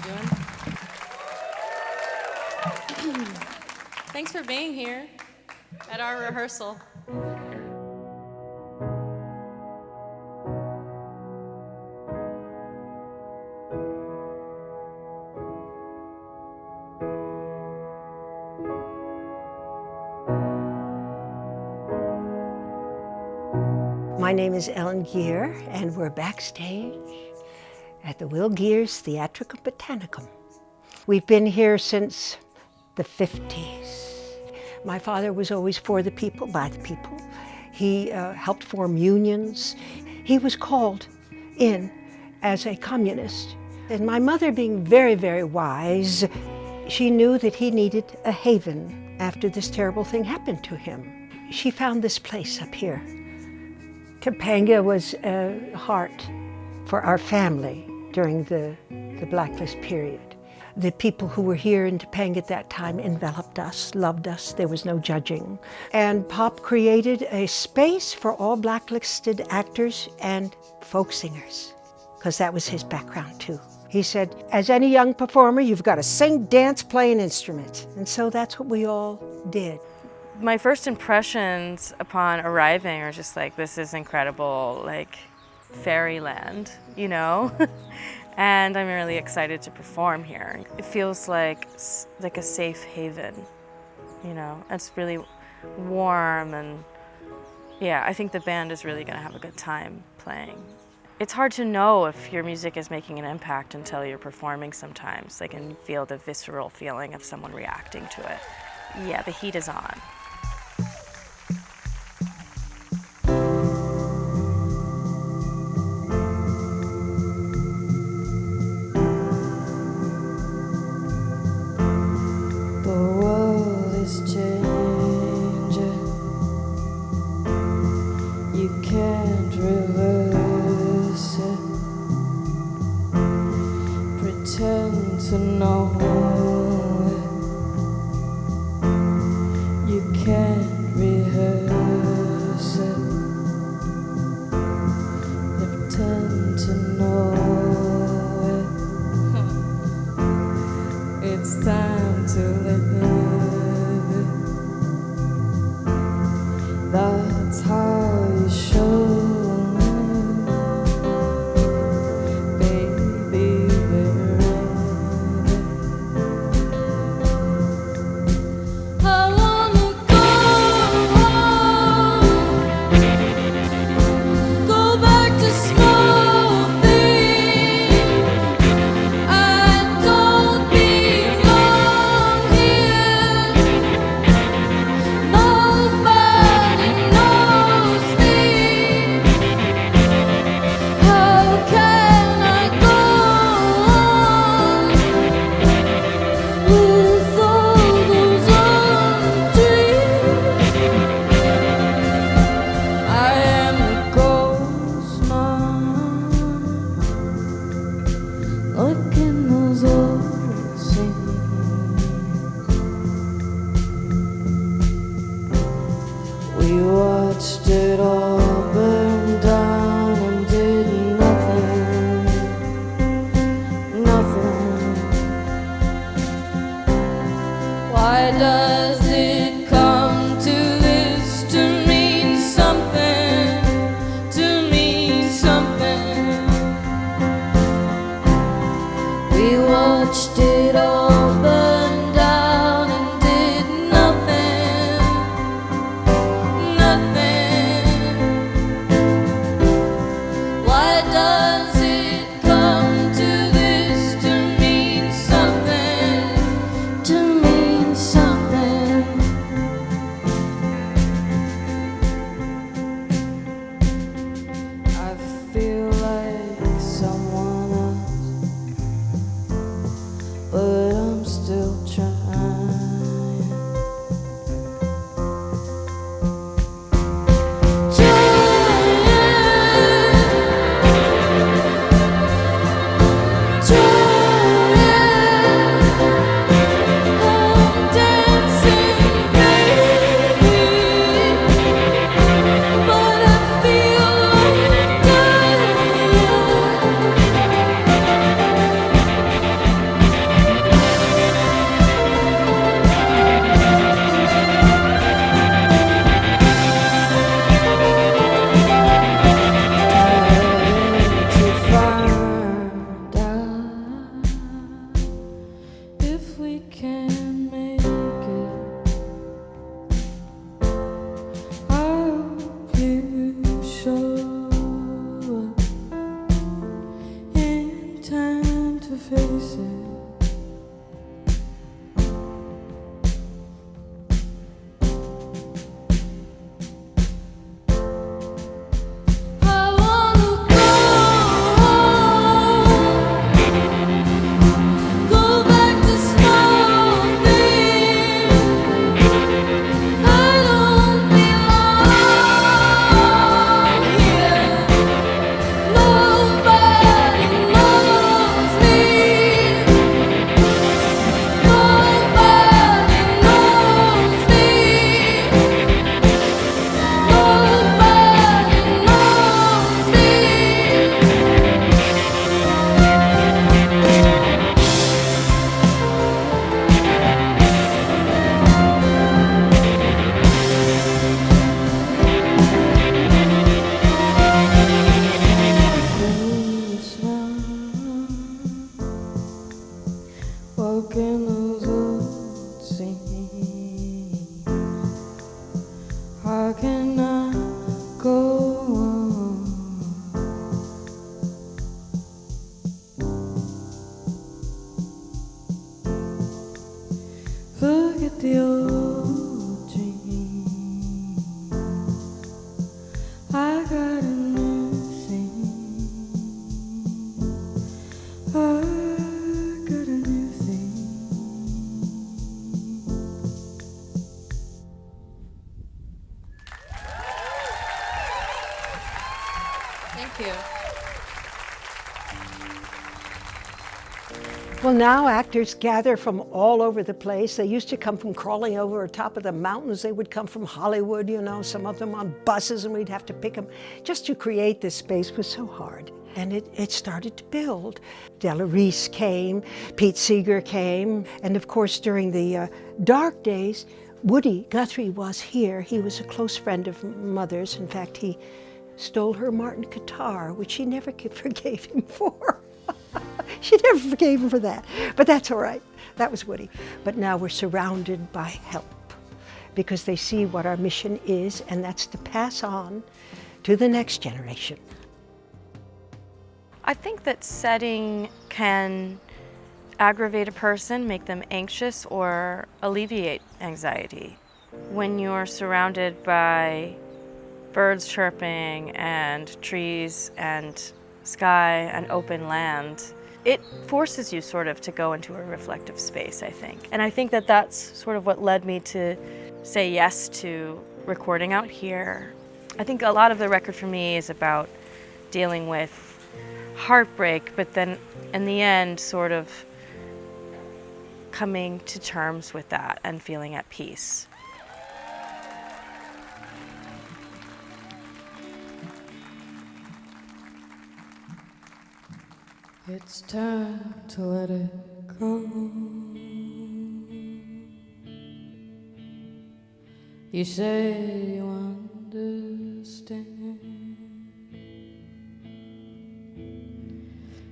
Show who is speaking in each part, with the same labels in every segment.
Speaker 1: doing? Thanks for being here at our rehearsal.
Speaker 2: My name is Ellen Geer, and we're backstage at the Will Geer's Theatricum Botanicum. We've been here since the 50s. My father was always for the people, by the people. He helped form unions. He was called in as a communist. And my mother, being very, very wise, she knew that he needed a haven after this terrible thing happened to him. She found this place up here. Topanga was a heart for our family during the blacklist period. The people who were here in Topanga at that time enveloped us, loved us, there was no judging. And Pop created a space for all blacklisted actors and folk singers, because that was his background too. He said, as any young performer, you've got to sing, dance, play an instrument. And so that's what we all did.
Speaker 1: My first impressions upon arriving are just like, this is incredible, like fairyland, you know? And I'm really excited to perform here. It feels like a safe haven, you know? It's really warm, and yeah, I think the band is really gonna have a good time playing. It's hard to know if your music is making an impact until you're performing sometimes. Like, and you feel the visceral feeling of someone reacting to it. Yeah, the heat is on.
Speaker 3: Can't reverse it. Pretend to know it. You can't rehearse it. Pretend to know it. It's time to live it. That's how you show. We watched it all burn down and did nothing, nothing. Why does it come to this, to mean something, to mean something? We watched it all burn down and did nothing, nothing. Thank you.
Speaker 2: Well, now actors gather from all over the place. They used to come from crawling over the top of the mountains. They would come from Hollywood, you know, some of them on buses, and we'd have to pick them. Just to create this space was so hard. And it started to build. Della Reese came, Pete Seeger came, and of course during the dark days, Woody Guthrie was here. He was a close friend of Mother's. In fact, he stole her Martin guitar, which she never forgave him for. She never forgave him for that, but that's all right. That was Woody. But now we're surrounded by help because they see what our mission is, and that's to pass on to the next generation.
Speaker 1: I think that setting can aggravate a person, make them anxious, or alleviate anxiety. When you're surrounded by birds chirping and trees and sky and open land, it forces you sort of to go into a reflective space, I think. And I think that that's sort of what led me to say yes to recording out here. I think a lot of the record for me is about dealing with heartbreak, but then in the end sort of coming to terms with that and feeling at peace.
Speaker 3: It's time to let it go. You say you understand.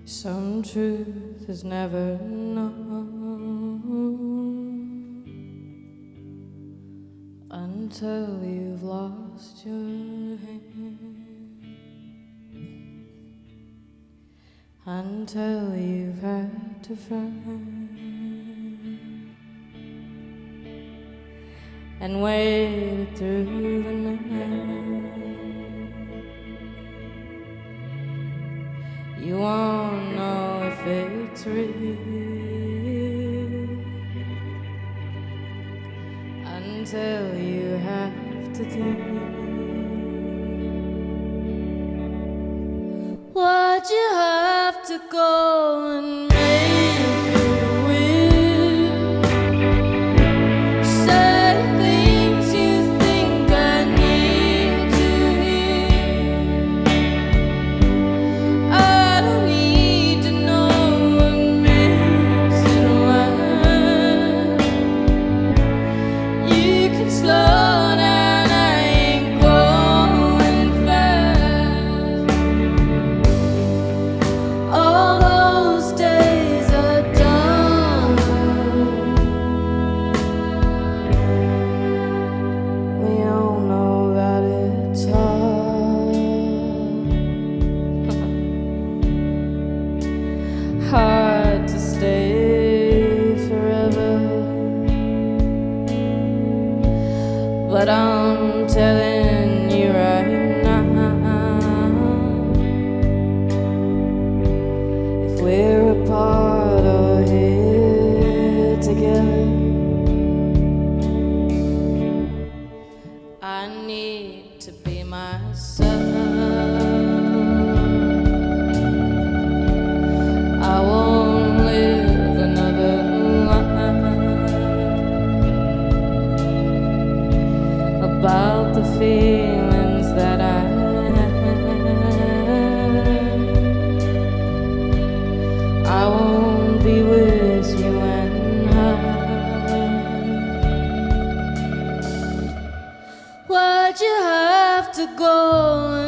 Speaker 3: Some truth is never known until you've lost your hand, until you've had to find and waited through the night. You won't know if it's real until you have to do. Why'd you have to go and make it real? Say things you think I need to hear. I don't need to know what makes it right. You can slow down, I ain't going fast. All those days are done. We all know that it's hard to stay forever, but I'm telling you right now, if we're apart or here together, I need to be myself. I won't live another life about the feelings that I have. I won't be with you and Why'd you have to go